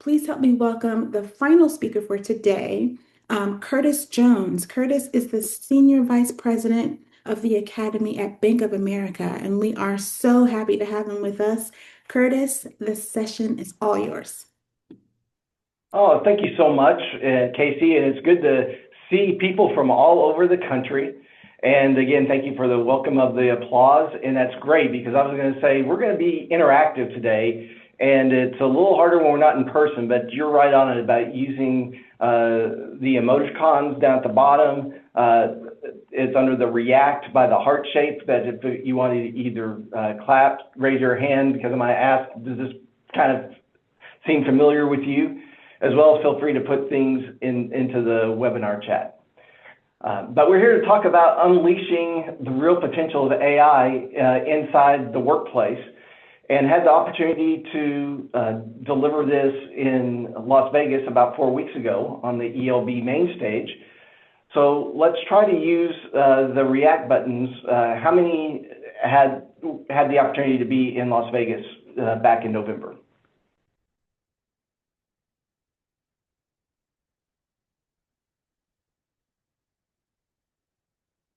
Please help me welcome the final speaker for today, Curtis Jones. Curtis is the Senior Vice President of the Academy at Bank of America, and we are so happy to have him with us. Curtis, the session is all yours. Oh, thank you so much, Casey, and it's good to see people from all over the country. And again, thank you for the welcome of the applause, and that's great because I was going to say we're going to be interactive today, and it's a little harder when we're not in person, but you're right on it about using the emoticons down at the bottom. It's under the react by the heart shape that if you want to either clap, raise your hand because I might ask, does this kind of seem familiar with you? As well as feel free to put things into the webinar chat. But we're here to talk about unleashing the real potential of AI inside the workplace, and had the opportunity to deliver this in Las Vegas about 4 weeks ago on the ELB main stage. So let's try to use the react buttons. How many had the opportunity to be in Las Vegas back in November?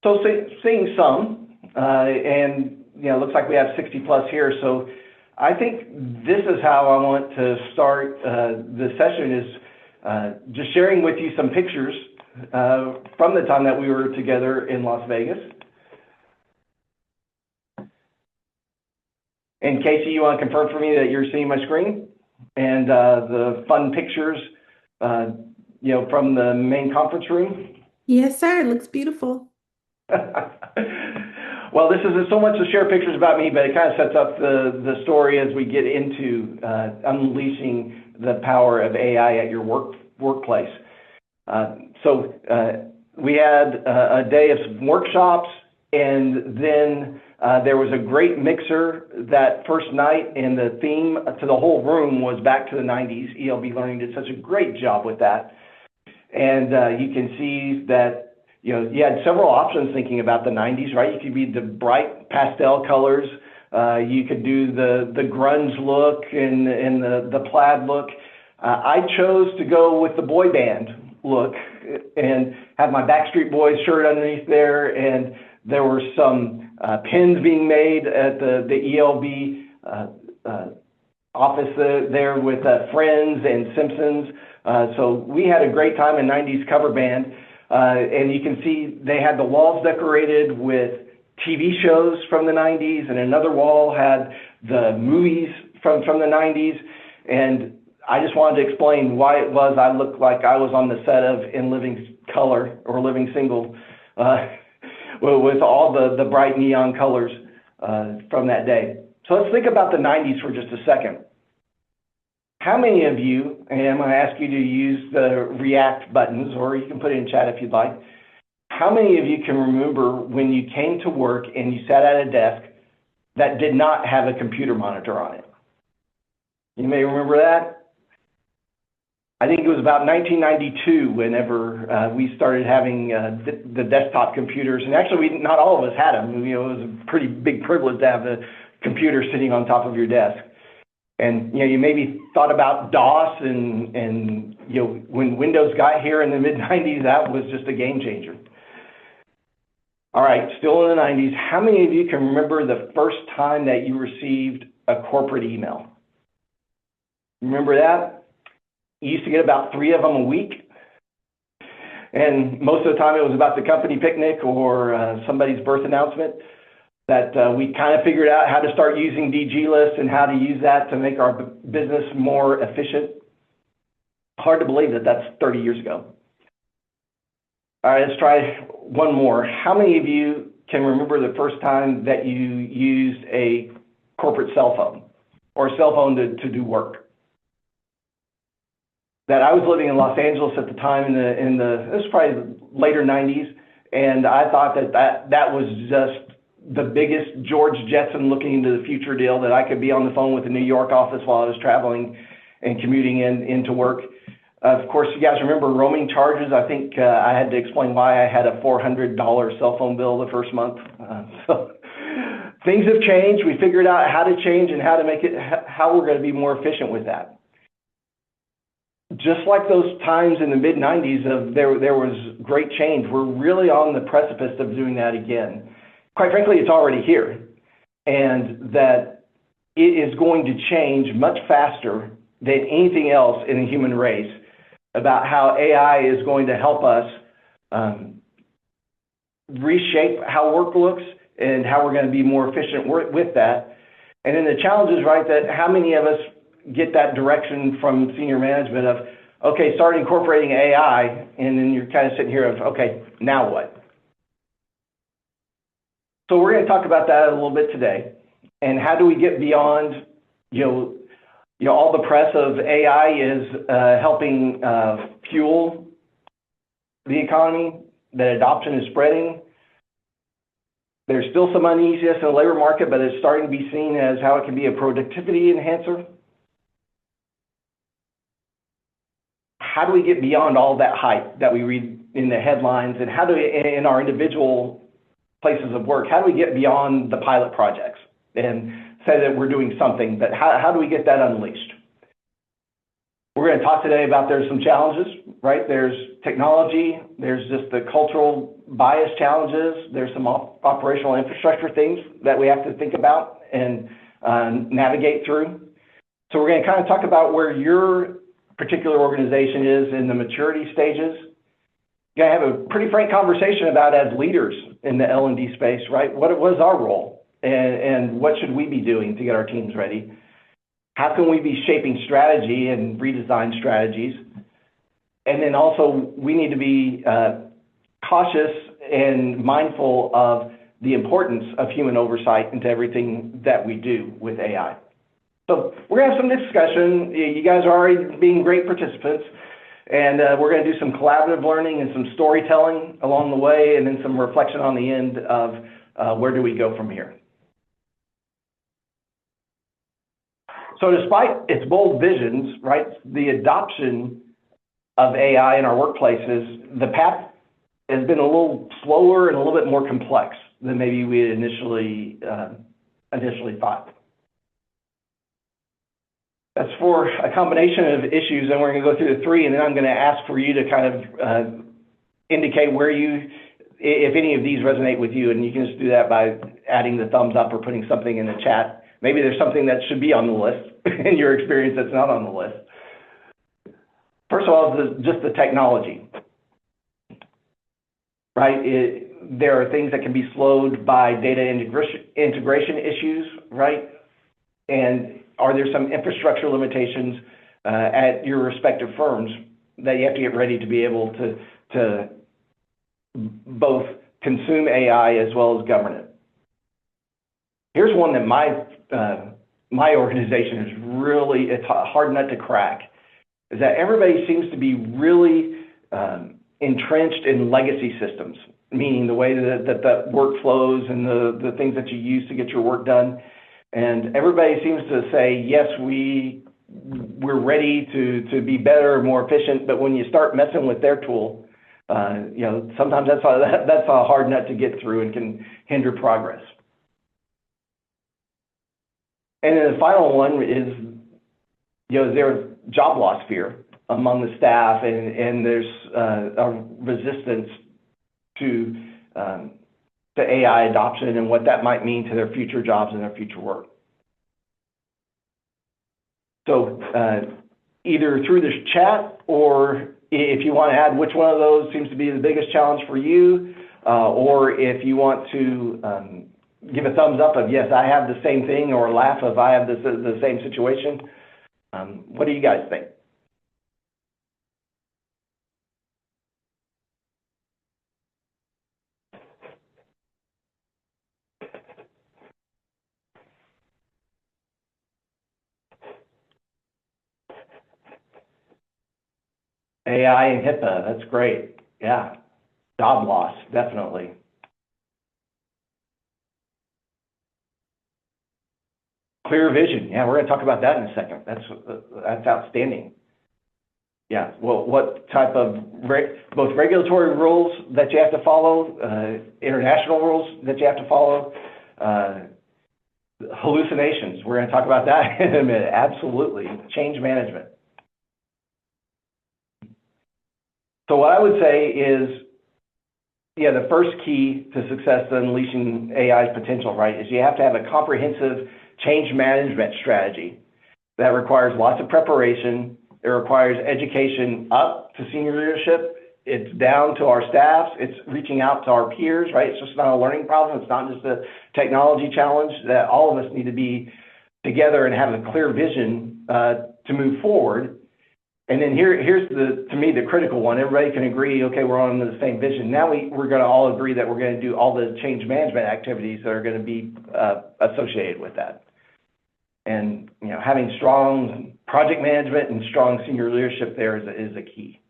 So seeing some, and it looks like we have 60 plus here. So I think this is how I want to start the session is just sharing with you some pictures from the time that we were together in Las Vegas. And Casey, you want to confirm for me that you're seeing my screen and the fun pictures, from the main conference room? Yes, sir. It looks beautiful. Well, this isn't so much to share pictures about me, but it kind of sets up the story as we get into unleashing the power of AI at your workplace. So we had a day of some workshops, and then there was a great mixer that first night, and the theme to the whole room was back to the 90s. ELB Learning did such a great job with that. And you can see that you had several options thinking about the 90s, right? You could be the bright pastel colors. You could do the grunge look and the plaid look. I chose to go with the boy band look and have my Backstreet Boys shirt underneath there. And there were some pins being made at the ELB office there with Friends and Simpsons. So we had a great time in 90s cover band. And you can see they had the walls decorated with TV shows from the 90s, and another wall had the movies from the 90s. And I just wanted to explain why it was I looked like I was on the set of In Living Color or Living Single with all the bright neon colors from that day. So let's think about the 90s for just a second. How many of you, and I'm going to ask you to use the react buttons, or you can put it in chat if you'd like. How many of you can remember when you came to work and you sat at a desk that did not have a computer monitor on it? You may remember that. I think it was about 1992 whenever we started having the desktop computers. And actually, not all of us had them. It was a pretty big privilege to have a computer sitting on top of your desk. And you maybe thought about DOS and when Windows got here in the mid-90s, that was just a game changer. All right, still in the 90s, how many of you can remember the first time that you received a corporate email? Remember that? You used to get about 3 of them a week. And most of the time it was about the company picnic or somebody's birth announcement. That we kind of figured out how to start using DG lists and how to use that to make our business more efficient. Hard to believe that that's 30 years ago. All right, let's try one more. How many of you can remember the first time that you used a corporate cell phone or a cell phone to do work? That I was living in Los Angeles at the time it was probably the later 90s, and I thought that was just the biggest George Jetson looking into the future deal, that I could be on the phone with the New York office while I was traveling and commuting into work. Of course, you guys remember roaming charges. I think I had to explain why I had a $400 cell phone bill the first month. So things have changed. We figured out how to change and how to make it, how we're going to be more efficient with that. just like those times in the mid-90s of there was great change, we're really on the precipice of doing that again. Quite frankly, it's already here, and that it is going to change much faster than anything else in the human race about how AI is going to help us reshape how work looks and how we're going to be more efficient with that. And then the challenge is, right, that how many of us get that direction from senior management of, okay, start incorporating AI, and then you're kind of sitting here of, okay, now what? So we're going to talk about that a little bit today, and how do we get beyond, all the press of AI is helping fuel the economy, that adoption is spreading. There's still some uneasiness in the labor market, but it's starting to be seen as how it can be a productivity enhancer. How do we get beyond all that hype that we read in the headlines, and how do we, in our individual places of work, how do we get beyond the pilot projects and say that we're doing something, but how do we get that unleashed? We're going to talk today about there's some challenges, right? There's technology, there's just the cultural bias challenges, there's some operational infrastructure things that we have to think about and navigate through. So we're going to kind of talk about where your particular organization is in the maturity stages. You're going to have a pretty frank conversation about, as leaders in the L&D space, right? What was our role, and what should we be doing to get our teams ready? How can we be shaping strategy and redesign strategies? And then also, we need to be cautious and mindful of the importance of human oversight into everything that we do with AI. So we're going to have some discussion. You guys are already being great participants, and we're going to do some collaborative learning and some storytelling along the way, and then some reflection on the end of where do we go from here. So despite its bold visions, right, the adoption of AI in our workplaces, the path has been a little slower and a little bit more complex than maybe we had initially thought. That's for a combination of issues, and we're going to go through the three, and then I'm going to ask for you to kind of indicate where if any of these resonate with you, and you can just do that by adding the thumbs up or putting something in the chat. Maybe there's something that should be on the list in your experience that's not on the list. First of all, just the technology, right? There are things that can be slowed by data integration issues, right? And are there some infrastructure limitations at your respective firms that you have to get ready to be able to both consume AI as well as govern it? Here's one that my organization is really, it's a hard nut to crack, is that everybody seems to be really entrenched in legacy systems, meaning the way that work flows and the things that you use to get your work done. And everybody seems to say, yes, we're ready to be better, more efficient, but when you start messing with their tool, sometimes that's a hard nut to get through and can hinder progress. And then the final one is, there's job loss fear among the staff, and there's a resistance to AI adoption and what that might mean to their future jobs and their future work. So either through this chat, or if you want to add which one of those seems to be the biggest challenge for you, or if you want to give a thumbs up of, yes, I have the same thing, or laugh if I have the same situation. What do you guys think? AI and HIPAA, that's great. Yeah. Job loss, definitely. Clear vision. Yeah, we're going to talk about that in a second. That's outstanding. Yeah. Well, what type of both regulatory rules that you have to follow, international rules that you have to follow, hallucinations. We're going to talk about that in a minute. Absolutely. Change management. So what I would say is, yeah, the first key to success in unleashing AI's potential, right, is you have to have a comprehensive change management strategy that requires lots of preparation. It requires education up to senior leadership. It's down to our staffs. It's reaching out to our peers, right? It's just not a learning problem. It's not just a technology challenge, that all of us need to be together and have a clear vision to move forward. And then here's to me, the critical one. Everybody can agree, okay, we're on the same vision. Now we're going to all agree that we're going to do all the change management activities that are going to be associated with that. And having strong project management and strong senior leadership there is a key.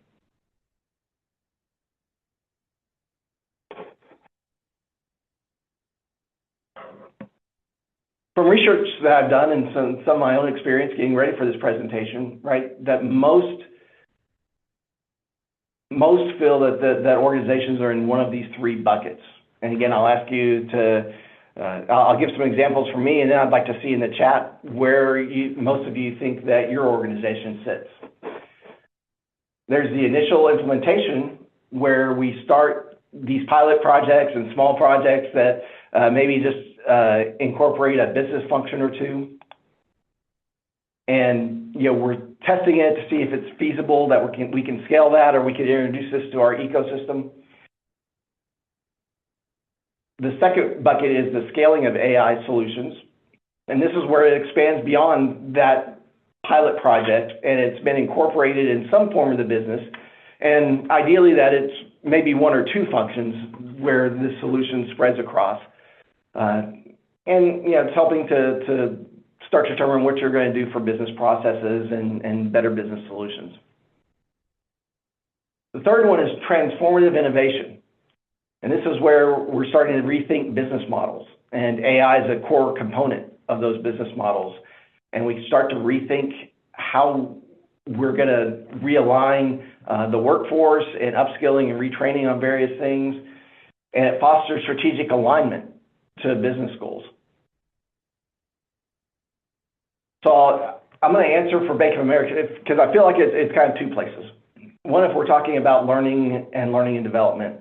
From research that I've done and some of my own experience getting ready for this presentation, right, that most feel that organizations are in one of these three buckets. And again, I'll ask you to, I'll give some examples from me, and then I'd like to see in the chat where most of you think that your organization sits. There's the initial implementation, where we start these pilot projects and small projects that maybe just incorporate a business function or two. And we're testing it to see if it's feasible, that we can scale that, or we can introduce this to our ecosystem. The second bucket is the scaling of AI solutions. And this is where it expands beyond that pilot project, and it's been incorporated in some form of the business. And ideally that it's maybe one or two functions where this solution spreads across. And it's helping to start to determine what you're going to do for business processes and better business solutions. The third one is transformative innovation. And this is where we're starting to rethink business models. And AI is a core component of those business models. And we start to rethink how we're going to realign the workforce and upskilling and retraining on various things. And it fosters strategic alignment to business goals. So I'm going to answer for Bank of America because I feel like it's kind of two places. One, if we're talking about learning and development,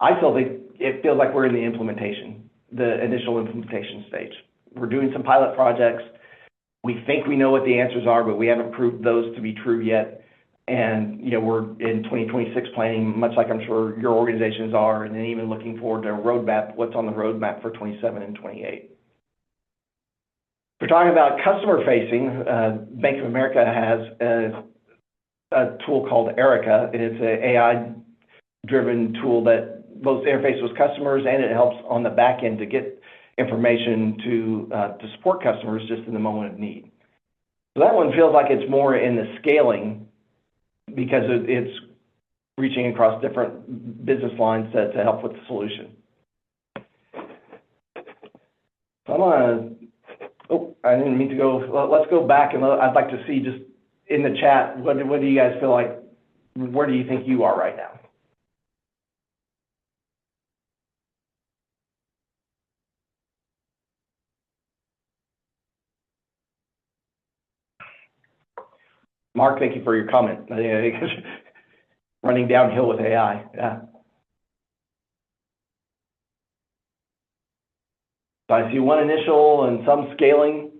I feel that it feels like we're in the implementation, the initial implementation stage. We're doing some pilot projects. We think we know what the answers are, but we haven't proved those to be true yet. And we're in 2026 planning, much like I'm sure your organizations are, and then even looking forward to a roadmap, what's on the roadmap for 27 and 28. We're talking about customer facing. Bank of America has a tool called Erica, and it's an AI-driven tool that both interfaces with customers, and it helps on the back end to get information to support customers just in the moment of need. So that one feels like it's more in the scaling because it's reaching across different business lines to help with the solution. So I'm gonna, I didn't mean to go, let's go back, and I'd like to see just in the chat, what do you guys feel like, where do you think you are right now? Mark, thank you for your comment. I think it's running downhill with AI. Yeah. So I see one initial and some scaling.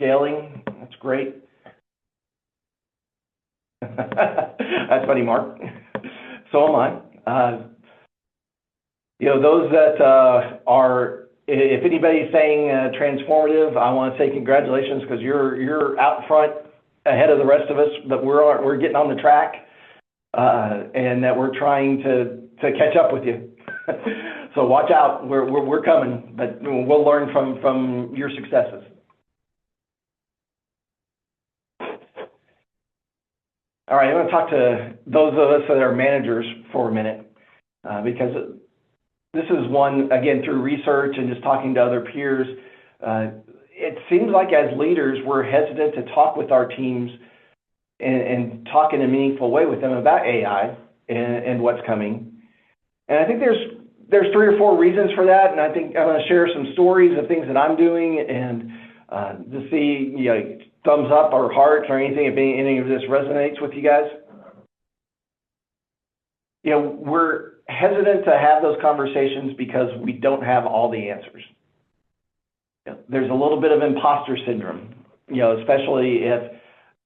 Scaling, that's great. That's funny, Mark. So am I. Those that are, if anybody's saying transformative, I want to say congratulations, because you're out front ahead of the rest of us, but we're getting on the track, and that we're trying to catch up with you. So watch out, we're coming, but we'll learn from your successes. All right, I'm going to talk to those of us that are managers for a minute, because this is one, again, through research and just talking to other peers, it seems like as leaders, we're hesitant to talk with our teams and talk in a meaningful way with them about AI and what's coming. And I think there's 3 or 4 reasons for that, and I think I'm going to share some stories of things that I'm doing and to see, thumbs up or hearts or anything if any of this resonates with you guys. You know, we're hesitant to have those conversations because we don't have all the answers. You know, there's a little bit of imposter syndrome, you know, especially if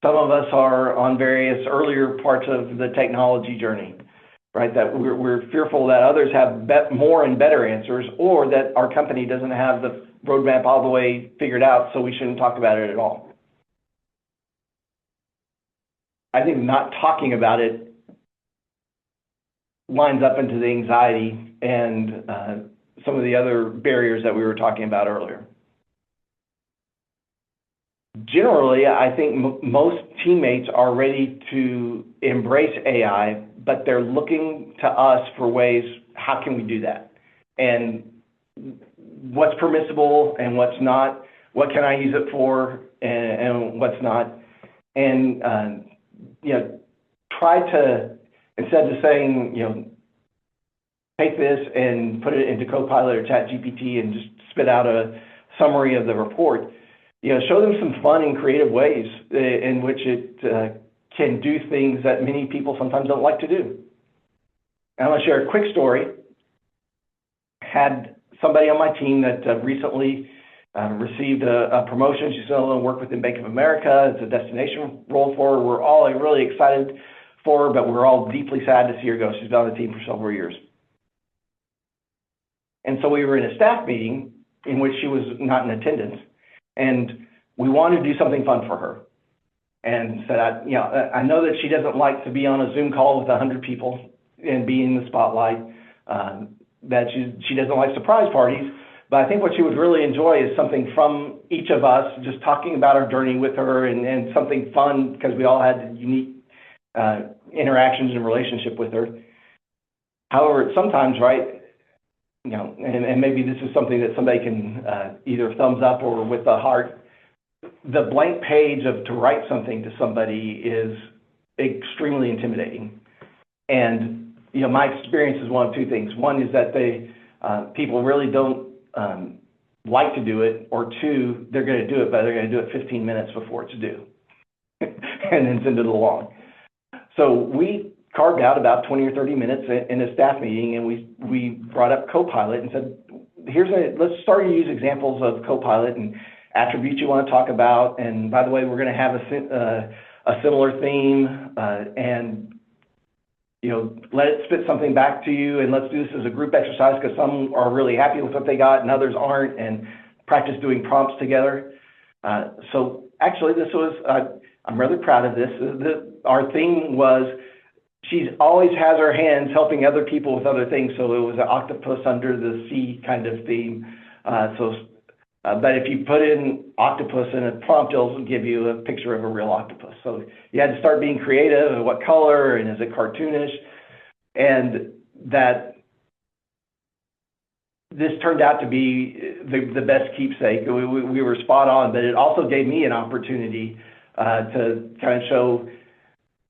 some of us are on various earlier parts of the technology journey, right? That we're fearful that others have more and better answers, or that our company doesn't have the roadmap all the way figured out, so we shouldn't talk about it at all. I think not talking about it lines up into the anxiety and some of the other barriers that we were talking about earlier. Generally, I think most teammates are ready to embrace AI, but they're looking to us for ways, how can we do that? And what's permissible and what's not, what can I use it for and what's not. And, you know, try to, instead of saying, you know, take this and put it into Copilot or ChatGPT and just spit out a summary of the report, you know, show them some fun and creative ways in which it can do things that many people sometimes don't like to do. And I'm going to share a quick story. Had somebody on my team that recently received a promotion. She's going to work within Bank of America. It's a destination role for her. We're all really excited for her, but we're all deeply sad to see her go. She's been on the team for several years. And so we were in a staff meeting in which she was not in attendance, and we wanted to do something fun for her. And said, I know that she doesn't like to be on a Zoom call with 100 people and be in the spotlight, that she doesn't like surprise parties, but I think what she would really enjoy is something from each of us, just talking about our journey with her and something fun, because we all had unique interactions and relationship with her. However, sometimes, right, you know, and maybe this is something that somebody can either thumbs up or with a heart, the blank page to write something to somebody is extremely intimidating. And, you know, my experience is one of two things. One is that people really don't like to do it, or two, they're going to do it, but they're going to do it 15 minutes before it's due and then send it along. So we carved out about 20 or 30 minutes in a staff meeting, and we brought up Copilot and said, let's start to use examples of Copilot and attributes you want to talk about. And by the way, we're going to have a similar theme, and, you know, let it spit something back to you, and let's do this as a group exercise, because some are really happy with what they got and others aren't, and practice doing prompts together. So actually, this was, I'm rather proud of this. Our theme was, she always has her hands helping other people with other things, so it was an octopus under the sea kind of theme. But if you put in octopus in a prompt, it'll give you a picture of a real octopus. So you had to start being creative, and what color, and is it cartoonish? And that this turned out to be the best keepsake. We were spot on, but it also gave me an opportunity to kind of show,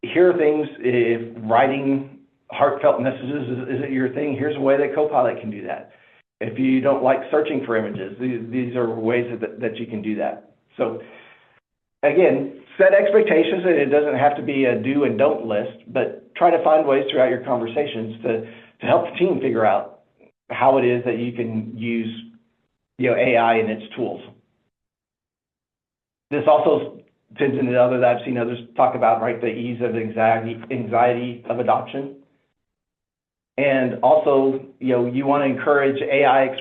here are things, if writing heartfelt messages isn't your thing, here's a way that Copilot can do that. If you don't like searching for images, these are ways that you can do that. So again, set expectations, and it doesn't have to be a do and don't list, but try to find ways throughout your conversations to help the team figure out how it is that you can use, you know, AI and its tools. This also fits into the other that I've seen others talk about, right? The ease of anxiety of adoption. And also, you know, you want to encourage AI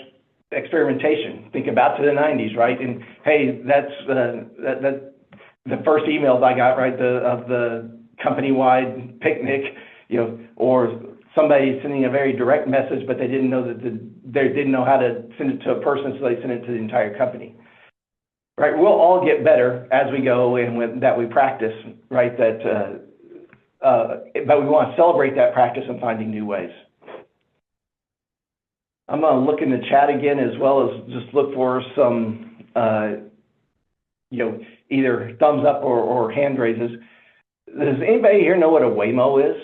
experimentation. Think about to the 90s, right? And hey, that's the first emails I got, right, of the company-wide picnic, you know, or somebody sending a very direct message, but they didn't know they didn't know how to send it to a person, so they sent it to the entire company. Right, we'll all get better as we go and that we practice, right? But we want to celebrate that practice and finding new ways. I'm going to look in the chat again, as well as just look for some, you know, either thumbs up or hand raises. Does anybody here know what a Waymo is?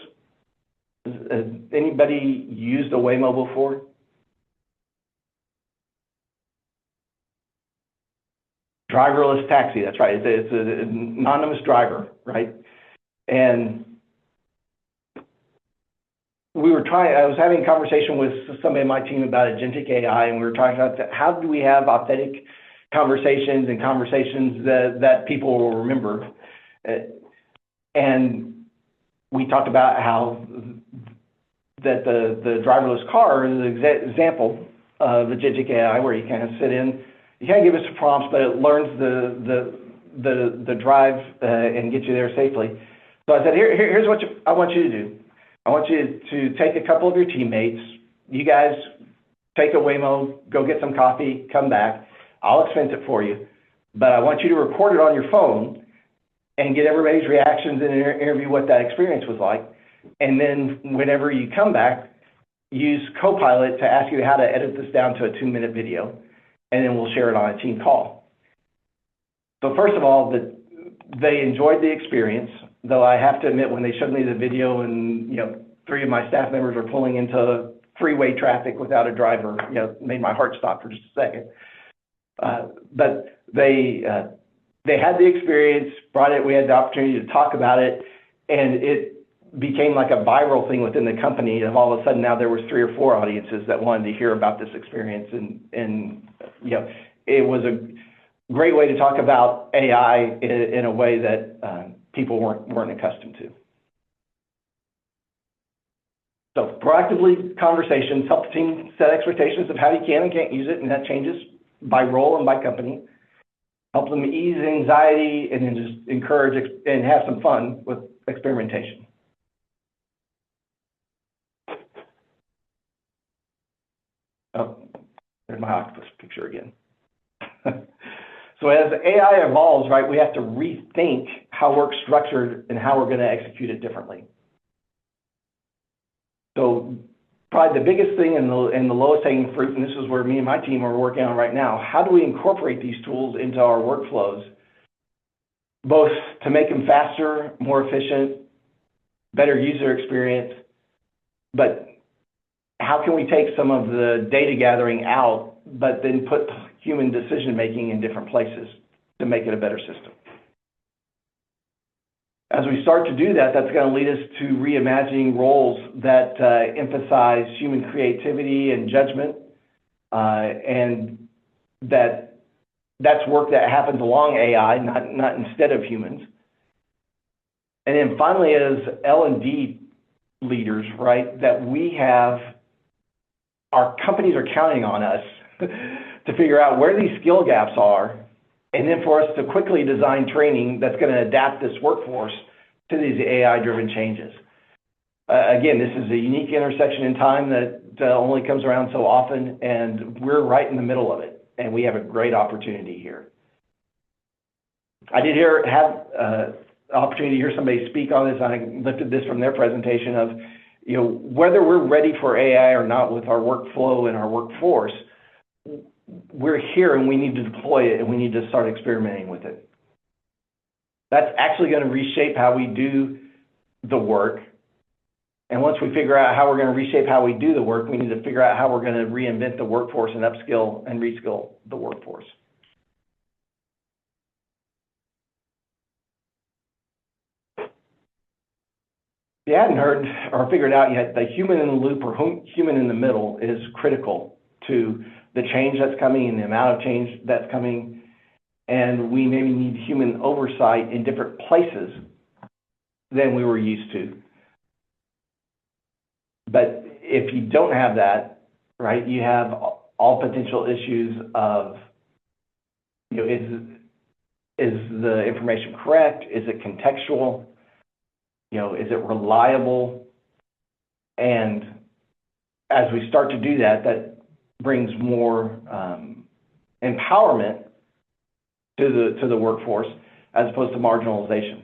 Has anybody used a Waymo before? Driverless taxi, that's right. It's an anonymous driver, right? And I was having a conversation with somebody in my team about agentic AI, and we were talking about how do we have authentic conversations and conversations that people will remember. And we talked about how that the driverless car is an example of agentic AI, where you kind of sit in, you kind of give it some prompts, but it learns the drive and get you there safely. So I said, here's what I want you to do. I want you to take a couple of your teammates. You guys take a Waymo, go get some coffee, come back. I'll expense it for you. But I want you to record it on your phone and get everybody's reactions and interview what that experience was like. And then whenever you come back, use Copilot to ask you how to edit this down to a 2-minute video. And then we'll share it on a team call. So first of all, they enjoyed the experience. Though I have to admit, when they showed me the video and 3 of my staff members were pulling into freeway traffic without a driver, made my heart stop for just a second. But they had the experience, brought it. We had the opportunity to talk about it, and it became like a viral thing within the company. And all of a sudden, now there was 3 or 4 audiences that wanted to hear about this experience, and it was a great way to talk about AI in a way that people weren't accustomed to. So proactively conversations help the team set expectations of how you can and can't use it, and that changes by role and by company. Help them ease anxiety and then just encourage and have some fun with experimentation. Oh, there's my octopus picture again. So as AI evolves, right, we have to rethink how work's structured and how we're going to execute it differently. So probably the biggest thing and the lowest hanging fruit, and this is where me and my team are working on right now, how do we incorporate these tools into our workflows, both to make them faster, more efficient, better user experience, but how can we take some of the data gathering out, but then put human decision-making in different places to make it a better system? As we start to do that, that's going to lead us to reimagining roles that emphasize human creativity and judgment, and that's work that happens along AI, not instead of humans. And then finally, as L&D leaders, right, that we have, our companies are counting on us to figure out where these skill gaps are, and then for us to quickly design training that's going to adapt this workforce to these AI-driven changes. Again, this is a unique intersection in time that only comes around so often, and we're right in the middle of it, and we have a great opportunity here. I did have opportunity to hear somebody speak on this. I lifted this from their presentation of, whether we're ready for AI or not with our workflow and our workforce, we're here and we need to deploy it and we need to start experimenting with it. That's actually going to reshape how we do the work. And once we figure out how we're going to reshape how we do the work, we need to figure out how we're going to reinvent the workforce and upskill and reskill the workforce. If you hadn't heard or figured out yet, the human in the loop or human in the middle is critical to the change that's coming and the amount of change that's coming. And we maybe need human oversight in different places than we were used to. But if you don't have that, right, you have all potential issues of, is the information correct? Is it contextual? Is it reliable? And as we start to do that, that brings more empowerment to the workforce as opposed to marginalization.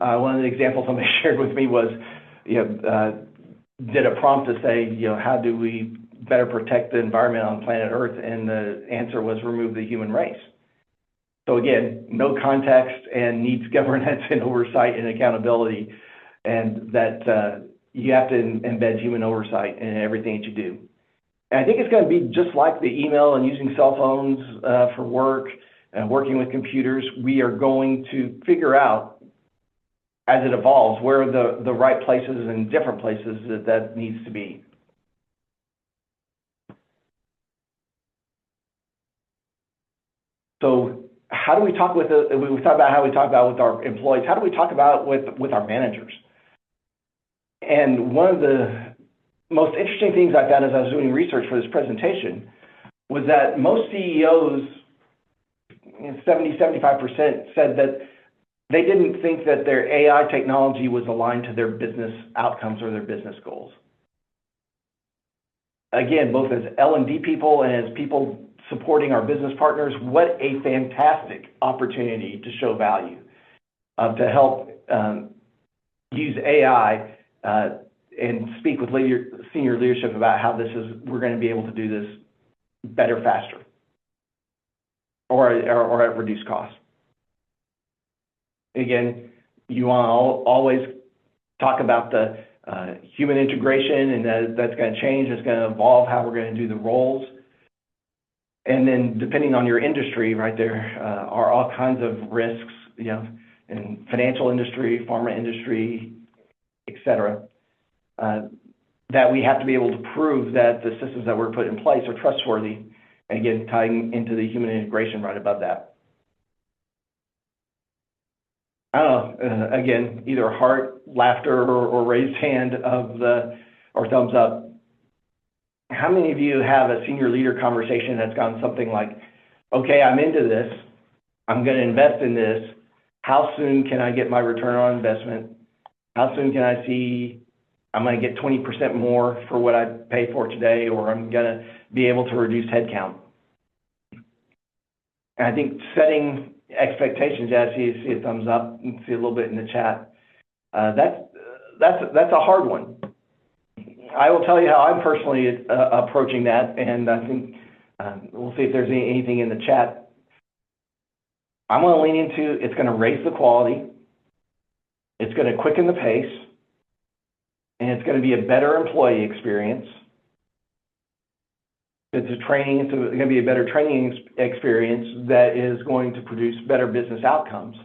One of the examples somebody shared with me was, did a prompt to say, how do we better protect the environment on planet Earth? And the answer was remove the human race. So again, no context and needs governance and oversight and accountability, and that you have to embed human oversight in everything that you do. And I think it's going to be just like the email and using cell phones for work and working with computers. We are going to figure out, as it evolves, where the right places and different places that needs to be. So how do we talk with we talk about how we talk about with our employees. How do we talk about with our managers? And one of the most interesting things I found as I was doing research for this presentation was that most CEOs, 70–75%, said that they didn't think that their AI technology was aligned to their business outcomes or their business goals. Again, both as L&D people and as people supporting our business partners, what a fantastic opportunity to show value, to help use AI and speak with senior leadership about how we're going to be able to do this better, faster, or at reduced cost. Again, you want to always talk about the human integration, and that's going to change. It's going to evolve how we're going to do the roles. And then depending on your industry, right, there are all kinds of risks, in financial industry, pharma industry, et cetera, that we have to be able to prove that the systems that were put in place are trustworthy. And again, tying into the human integration right above that. I don't know, again, either heart, laughter, or raised hand or thumbs up. How many of you have a senior leader conversation that's gone something like, okay, I'm into this, I'm going to invest in this, how soon can I get my return on investment? How soon can I see I'm going to get 20% more for what I pay for today, or I'm going to be able to reduce headcount? And I think setting expectations, I see a thumbs up and see a little bit in the chat. That's a hard one. I will tell you how I'm personally approaching that, and I think we'll see if there's anything in the chat. I'm going to lean into it's going to raise the quality, it's going to quicken the pace, and it's going to be a better employee experience. It's going to be a better training experience that is going to produce better business outcomes.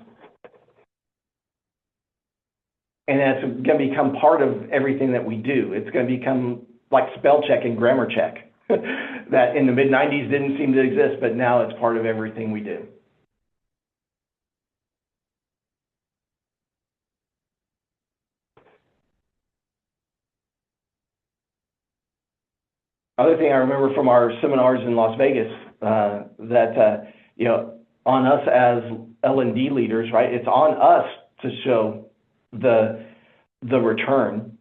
And that's going to become part of everything that we do. It's going to become like spell check and grammar check that in the mid-90s didn't seem to exist, but now it's part of everything we do. Other thing I remember from our seminars in Las Vegas, that on us as L&D leaders, right? It's on us to show the return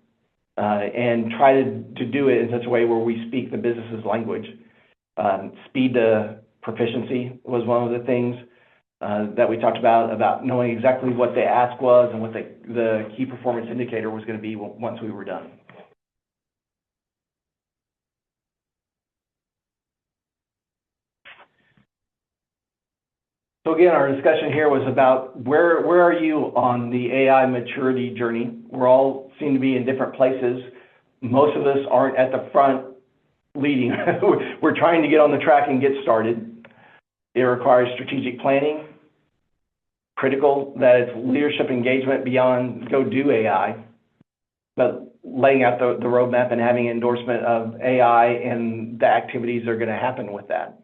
and try to do it in such a way where we speak the business's language. Speed to proficiency was one of the things that we talked about knowing exactly what the ask was and what the key performance indicator was going to be once we were done. So again, our discussion here was about where are you on the AI maturity journey? We're all seem to be in different places. Most of us aren't at the front leading. We're trying to get on the track and get started. It requires strategic planning, critical that it's leadership engagement beyond go do AI, but laying out the roadmap and having endorsement of AI and the activities that are going to happen with that.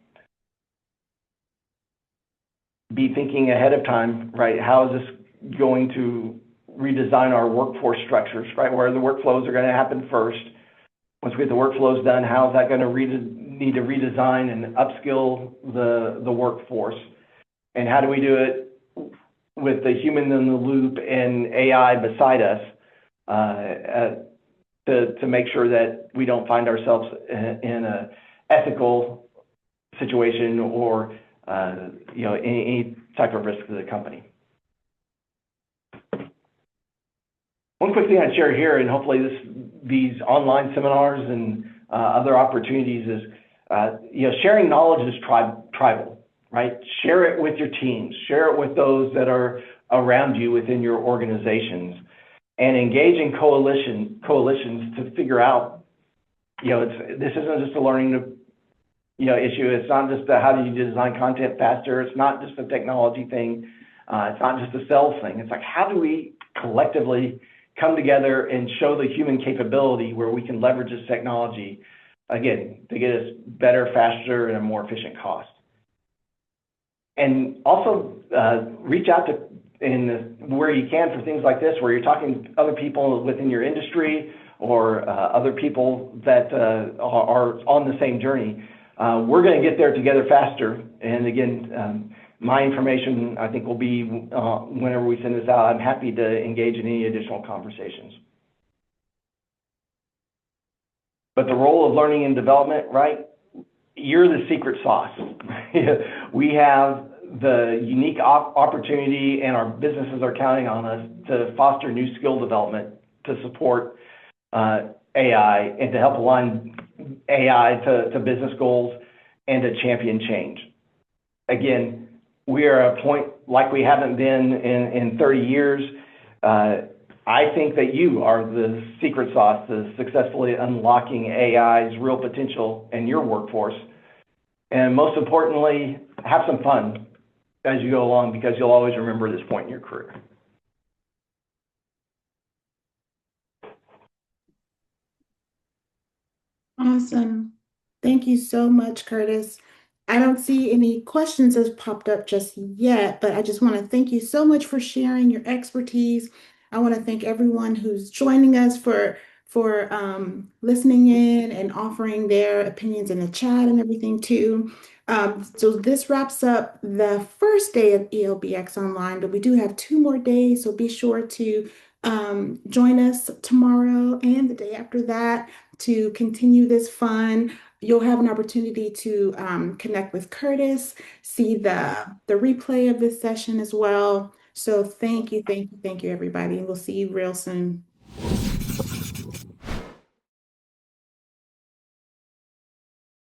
Be thinking ahead of time, right? How is this going to redesign our workforce structures, right? Where the workflows are going to happen first. Once we get the workflows done, how is that going to need to redesign and upskill the workforce? And how do we do it with the human in the loop and AI beside us to make sure that we don't find ourselves in an ethical situation or any type of risk to the company. One quick thing I'd share here, and hopefully these online seminars and other opportunities is, sharing knowledge is tribal, right? Share it with your teams, share it with those that are around you within your organizations, and engage in coalitions to figure out this isn't just a learning issue. It's not just how do you design content faster. It's not just a technology thing. It's not just a sales thing. It's like, how do we collectively come together and show the human capability where we can leverage this technology, again, to get us better, faster, and a more efficient cost. And also reach out to where you can for things like this, where you're talking to other people within your industry or other people that are on the same journey. We're going to get there together faster. And again, my information, I think, will be whenever we send this out. I'm happy to engage in any additional conversations. But the role of learning and development, right? You're the secret sauce. We have the unique opportunity, and our businesses are counting on us to foster new skill development to support AI and to help align AI to business goals and to champion change. Again, we are at a point like we haven't been in 30 years. I think that you are the secret sauce to successfully unlocking AI's real potential in your workforce. And most importantly, have some fun as you go along, because you'll always remember this point in your career. Awesome. Thank you so much, Curtis. I don't see any questions has popped up just yet, but I just want to thank you so much for sharing your expertise. I want to thank everyone who's joining us for listening in and offering their opinions in the chat and everything too. So this wraps up the first day of ELBX Online, but we do have 2 more days, so be sure to join us tomorrow and the day after that to continue this fun. You'll have an opportunity to connect with Curtis, see the replay of this session as well. So thank you, everybody. And we'll see you real soon.